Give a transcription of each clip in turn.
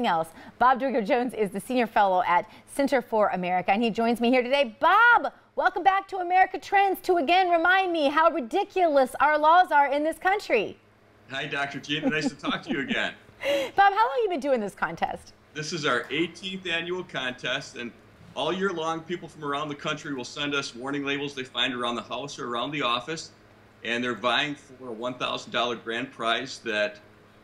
else. Bob Dorigo Jones is the senior fellow at Center for America, and he joins me here today. Bob, welcome back to America Trends to again remind me how ridiculous our laws are in this country. Hi, Dr. Gina. Nice to talk to you again. Bob, how long have you been doing this contest? This is our 18th annual contest, and all year long, people from around the country will send us warning labels they find around the house or around the office, and they're vying for a $1,000 grand prize that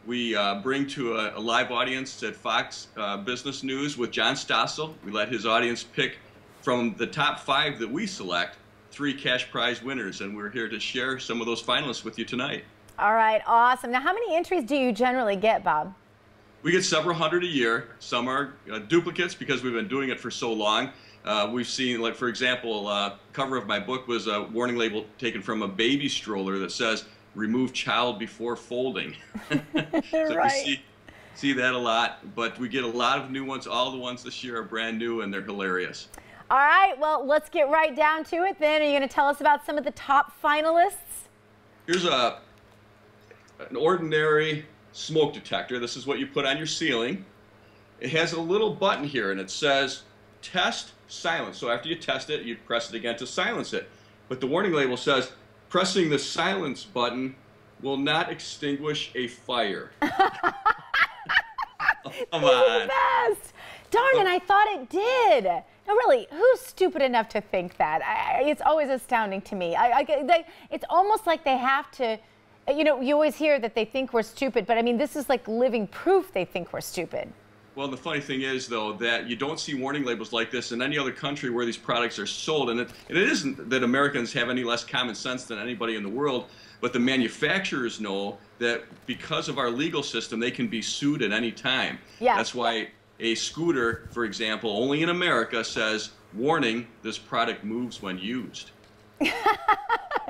we bring to a live audience at Fox Business News with John Stossel. We let his audience pick from the top 5 that we select 3 cash prize winners, and we're here to share some of those finalists with you tonight. All right, awesome. Now, how many entries do you generally get, Bob? We get several hundred a year. Some are duplicates because we've been doing it for so long. We've seen, like, for example, cover of my book was a warning label taken from a baby stroller that says, "Remove child before folding." So right. We see that a lot, but we get a lot of new ones. All the ones this year are brand new, and they're hilarious. All right, well, let's get right down to it then. Are you going to tell us about some of the top finalists? Here's an ordinary smoke detector. This is what you put on your ceiling. It has a little button here, and it says test silence. So after you test it, you press it again to silence it. But the warning label says pressing the silence button will not extinguish a fire. Come on. Best. Darn it, I thought it did. No, really, who's stupid enough to think that? It's always astounding to me. It's almost like they have to. You know, you always hear that they think we're stupid, but I mean, this is like living proof they think we're stupid. Well, the funny thing is, though, that you don't see warning labels like this in any other country where these products are sold. And it isn't that Americans have any less common sense than anybody in the world, but the manufacturers know that because of our legal system, they can be sued at any time. Yeah. That's why a scooter, for example, only in America says, "Warning, this product moves when used."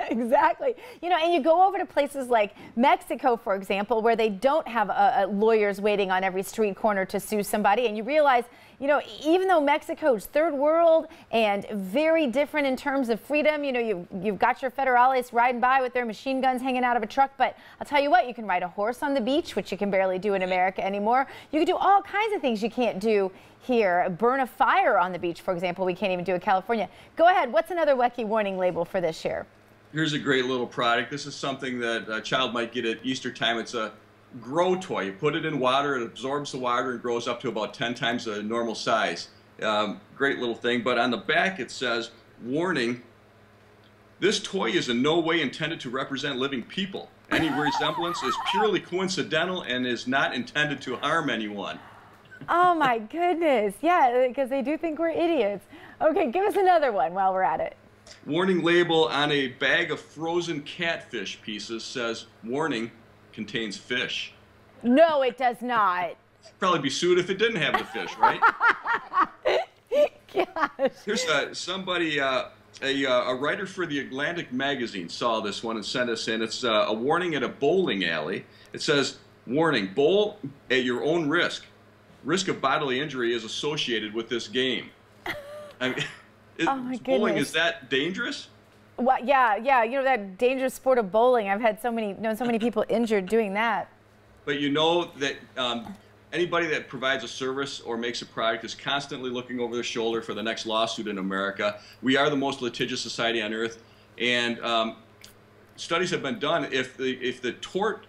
Exactly. You know, and you go over to places like Mexico, for example, where they don't have lawyers waiting on every street corner to sue somebody, and you realize, you know, even though Mexico's third world and very different in terms of freedom, you know, you've got your federales riding by with their machine guns hanging out of a truck, but I'll tell you what, you can ride a horse on the beach, which you can barely do in America anymore. You can do all kinds of things you can't do here. Burn a fire on the beach, for example, we can't even do in California. Go ahead, what's another Wacky warning label for this year? Here's a great little product. This is something that a child might get at Easter time. It's a grow toy. You put it in water, it absorbs the water and grows up to about 10 times the normal size. Great little thing. But on the back it says, "Warning, this toy is in no way intended to represent living people. Any resemblance is purely coincidental and is not intended to harm anyone." Oh my goodness. Yeah, because they do think we're idiots. Okay, give us another one while we're at it. Warning label on a bag of frozen catfish pieces says, "Warning, contains fish." No, it does not. Probably be sued if it didn't have the fish, right? Gosh. Here's somebody, a writer for the Atlantic magazine saw this one and sent us in. It's a warning at a bowling alley. It says, "Warning, bowl at your own risk. Risk of bodily injury is associated with this game." I mean, oh my bowling, goodness. is that dangerous? Well, yeah, you know, that dangerous sport of bowling. I've had known so many people injured doing that. But you know that anybody that provides a service or makes a product is constantly looking over their shoulder for the next lawsuit in America. We are the most litigious society on earth, and studies have been done. If the tort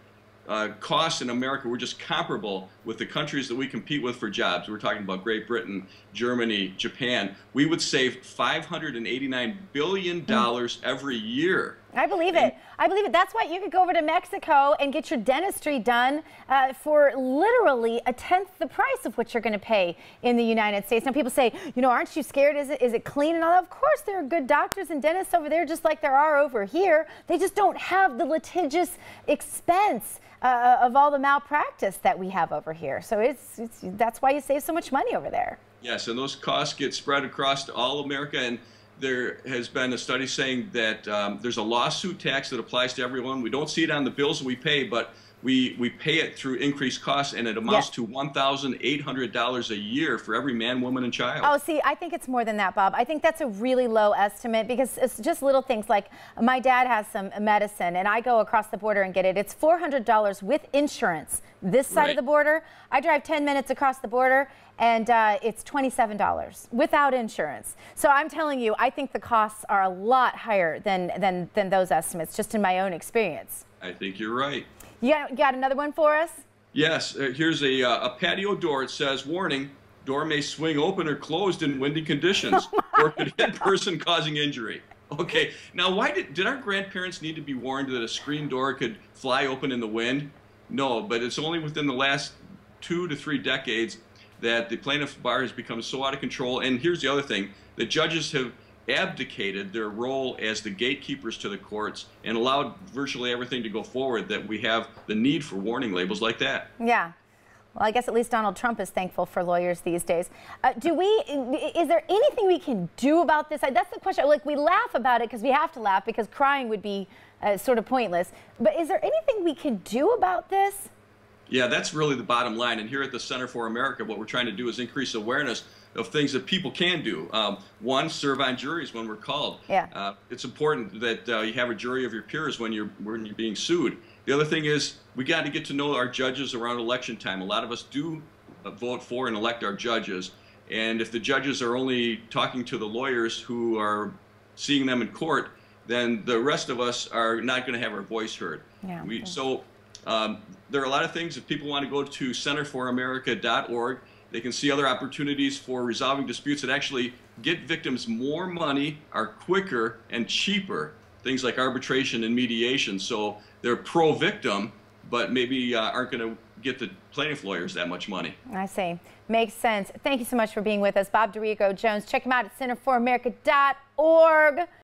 costs in America were just comparable with the countries that we compete with for jobs, we're talking about Great Britain, Germany, Japan, we would save $589 billion every year. I believe it. I believe it. That's why you could go over to Mexico and get your dentistry done for literally a tenth the price of what you're going to pay in the United States. Now, people say, you know, aren't you scared? Is it clean and all that? Of course, there are good doctors and dentists over there just like there are over here. They just don't have the litigious expense of all the malpractice that we have over here. So that's why you save so much money over there. Yes, and those costs get spread across all America, and there has been a study saying that there's a lawsuit tax that applies to everyone. We don't see it on the bills that we pay, but we pay it through increased costs, and it amounts to $1,800 a year for every man, woman, and child. Oh, see, I think it's more than that, Bob. I think that's a really low estimate because it's just little things like my dad has some medicine and I go across the border and get it. It's $400 with insurance. This side of the border, I drive 10 minutes across the border and it's $27 without insurance. So I'm telling you, I think the costs are a lot higher than those estimates, just in my own experience. I think you're right. You got another one for us? Yes, here's a patio door. It says, warning, door may swing open or closed in windy conditions or could hit person causing injury. Okay, now why did our grandparents need to be warned that a screen door could fly open in the wind? No, but it's only within the last 2 to 3 decades that the plaintiff's bar has become so out of control. And here's the other thing, the judges have abdicated their role as the gatekeepers to the courts and allowed virtually everything to go forward, that we have the need for warning labels like that. Yeah. Well, I guess at least Donald Trump is thankful for lawyers these days. Is there anything we can do about this? That's the question. Like, we laugh about it because we have to laugh because crying would be sort of pointless. But is there anything we can do about this? Yeah, that's really the bottom line. And here at the Center for America, what we're trying to do is increase awareness of things that people can do. One, serve on juries when we're called. Yeah. It's important that you have a jury of your peers when you're being sued. The other thing is we got to get to know our judges around election time. A lot of us do vote for and elect our judges. And if the judges are only talking to the lawyers who are seeing them in court, then the rest of us are not going to have our voice heard. Yeah. There are a lot of things. If people want to go to centerforamerica.org, they can see other opportunities for resolving disputes that actually get victims more money, are quicker and cheaper, things like arbitration and mediation. So they're pro-victim, but maybe aren't going to get the plaintiff lawyers that much money. I see. Makes sense. Thank you so much for being with us. Bob Dorigo Jones. Check him out at centerforamerica.org.